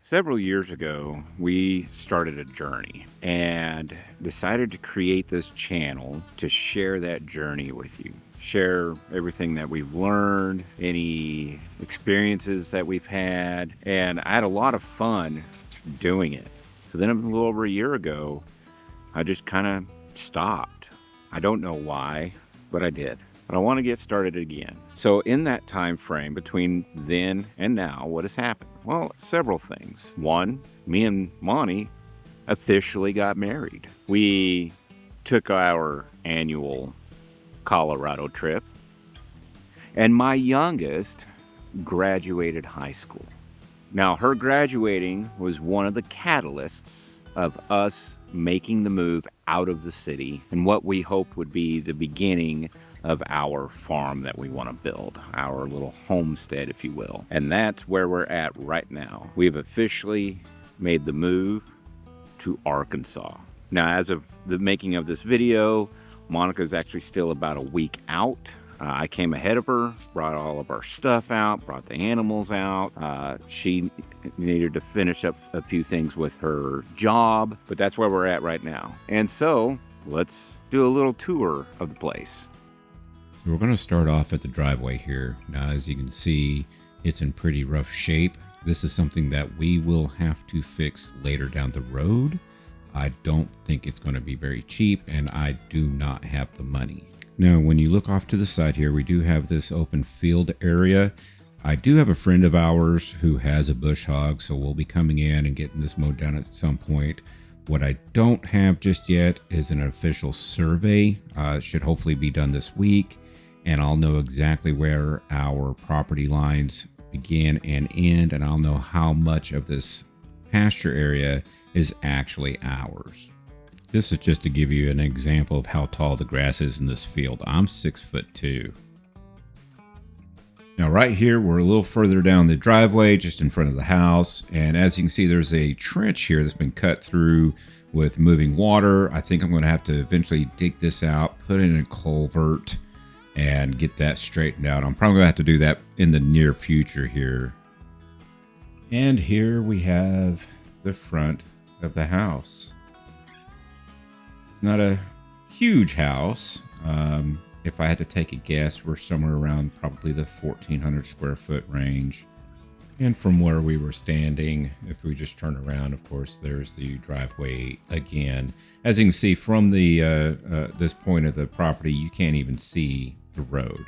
Several years ago, we started a journey and decided to create this channel to share that journey with you. Share everything that we've learned, any experiences that we've had, and I had a lot of fun doing it. So then a little over a year ago, I just kind of stopped. I don't know why, but I did. But I want to get started again. So in that time frame between then and now, what has happened? Well, several things. One, me and Monty officially got married. We took our annual Colorado trip, and my youngest graduated high school. Now, her graduating was one of the catalysts of us making the move out of the city and what we hoped would be the beginning of our farm that we want to build, our little homestead, if you will. And that's where we're at right now. We've officially made the move to Arkansas. Now, as of the making of this video, Monica's actually still about a week out. I came ahead of her, brought all of our stuff out, brought the animals out. She needed to finish up a few things with her job, but that's where we're at right now. And so let's do a little tour of the place. So we're going to start off at the driveway here. Now, as you can see, it's in pretty rough shape. This is something that we will have to fix later down the road. I don't think it's going to be very cheap, and I do not have the money. Now, when you look off to the side here, we do have this open field area. I do have a friend of ours who has a bush hog, so we'll be coming in and getting this mowed down at some point. What I don't have just yet is an official survey. It should hopefully be done this week, and I'll know exactly where our property lines begin and end, and I'll know how much of this pasture area is actually ours. This is just to give you an example of how tall the grass is in this field. I'm 6'2". Now right here, we're a little further down the driveway, just in front of the house. And as you can see, there's a trench here that's been cut through with moving water. I think I'm going to have to eventually dig this out, put in a culvert, and get that straightened out. I'm probably going to have to do that in the near future here. And here we have the front of the house. It's not a huge house. If I had to take a guess, we're somewhere around probably the 1,400 square foot range. And from where we were standing, if we just turn around, of course, there's the driveway again. As you can see from the this point of the property, you can't even see the road.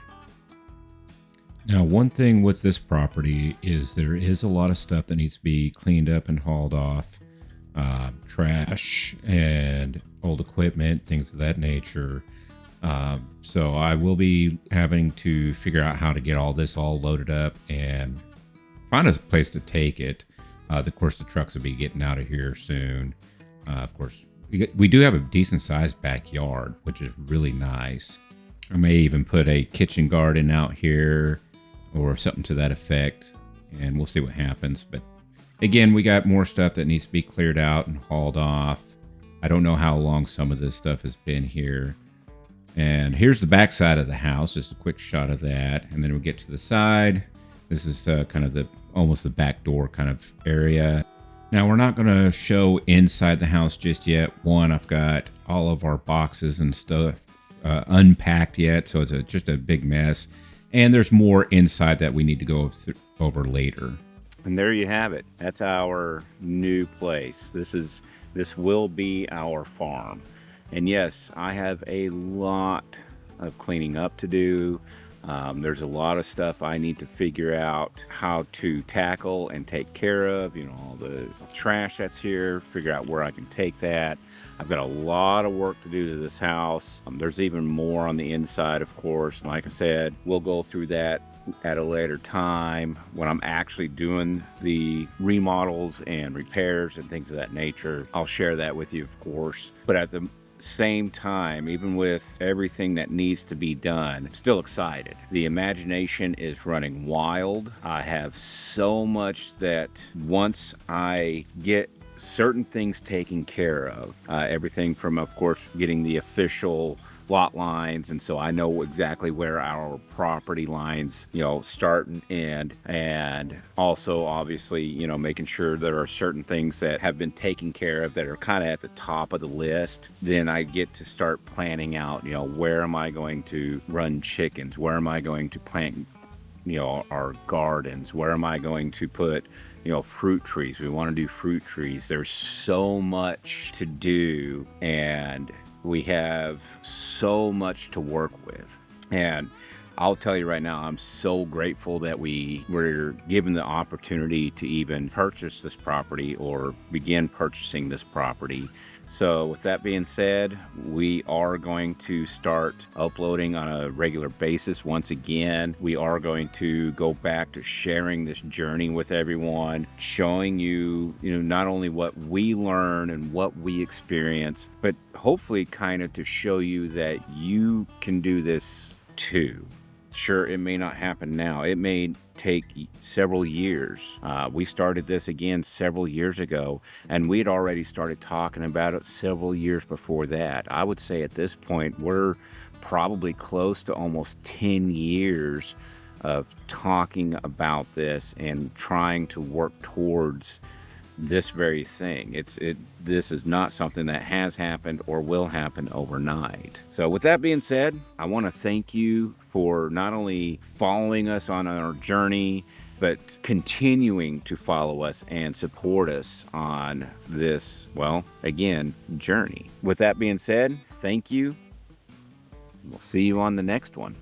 Now, one thing with this property is there is a lot of stuff that needs to be cleaned up and hauled off. Trash and old equipment, things of that nature. So I will be having to figure out how to get all this all loaded up and find a place to take it. Of course, the trucks will be getting out of here soon. Of course, we do have a decent sized backyard, which is really nice. I may even put a kitchen garden out here or something to that effect, and we'll see what happens. But again, we got more stuff that needs to be cleared out and hauled off. I don't know how long some of this stuff has been here. And here's the back side of the house, just a quick shot of that. And then we get to the side. This is kind of almost the back door kind of area. Now, we're not going to show inside the house just yet. One, I've got all of our boxes and stuff unpacked yet, so it's just a big mess. And there's more inside that we need to go over later. And there you have it. That's our new place. This will be our farm. And yes, I have a lot of cleaning up to do. There's a lot of stuff I need to figure out how to tackle and take care of. You know, all the trash that's here, figure out where I can take that. I've got a lot of work to do to this house. There's even more on the inside, of course. Like I said, we'll go through that at a later time when I'm actually doing the remodels and repairs and things of that nature. I'll share that with you, of course. But at the same time, even with everything that needs to be done, I'm still excited. The imagination is running wild. I have so much that once I get certain things taken care of, everything from, of course, getting the official lot lines, and so I know exactly where our property lines, start and end. And also, obviously, making sure there are certain things that have been taken care of that are kind of at the top of the list. Then I get to start planning out, where am I going to run chickens? Where am I going to plant our gardens? Where am I going to put fruit trees? We want to do fruit trees. There's so much to do, and we have so much to work with. And I'll tell you right now, I'm so grateful that we were given the opportunity to even purchase this property or begin purchasing this property. So with that being said, we are going to start uploading on a regular basis. Once again, we are going to go back to sharing this journey with everyone, showing you, not only what we learn and what we experience, but hopefully kind of to show you that you can do this too. Sure, it may not happen now. It may take several years. We started this again several years ago, and we'd already started talking about it several years before that. I would say at this point, we're probably close to almost 10 years of talking about this and trying to work towards this very thing. This is not something that has happened or will happen overnight. So with that being said, I want to thank you for not only following us on our journey, but continuing to follow us and support us on this, journey. With that being said, thank you. We'll see you on the next one.